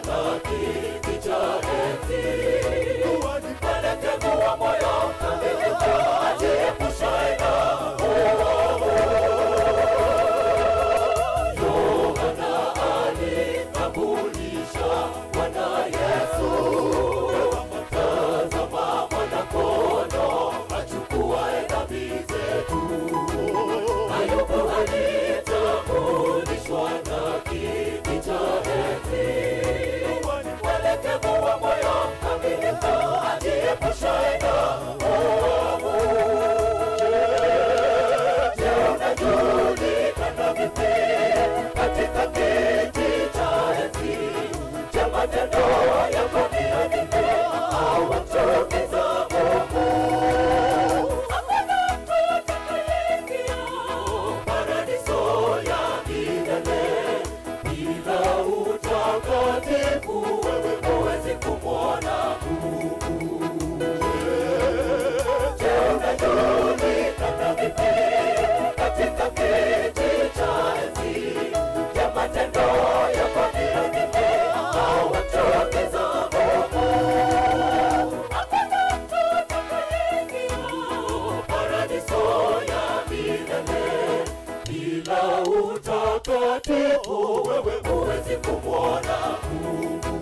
na kiti cha enzi. Mwelekevu wa moyo kamilifu, ajiepushaye na uovu. Yohana alitambulisha Bwana Yesu. Tazama mwana-kondoo achukuaye dhambi zetu. Ayubu alitambulishwa na kiti cha enzi. Mwelekevu wa moyo kamilifu, ajiepushaye na uovu. Je, unajulikana vipi katika kiti cha enzi? Je, matendo yako ni ya nini? Au wamchukiza Mungu? Hakuna mtu atakayeingia paradiso ya milele bila utakatifu. Wewe huwezi kumwona Mungu. Je, unajulikana vipi katika kiti cha enzi? Je, matendo yako ni ya nini? Au wamchukiza Mungu? Hakuna mtu atakayeingia paradiso ya milele bila utakatifu. Wewe huwezi kumwona Mungu.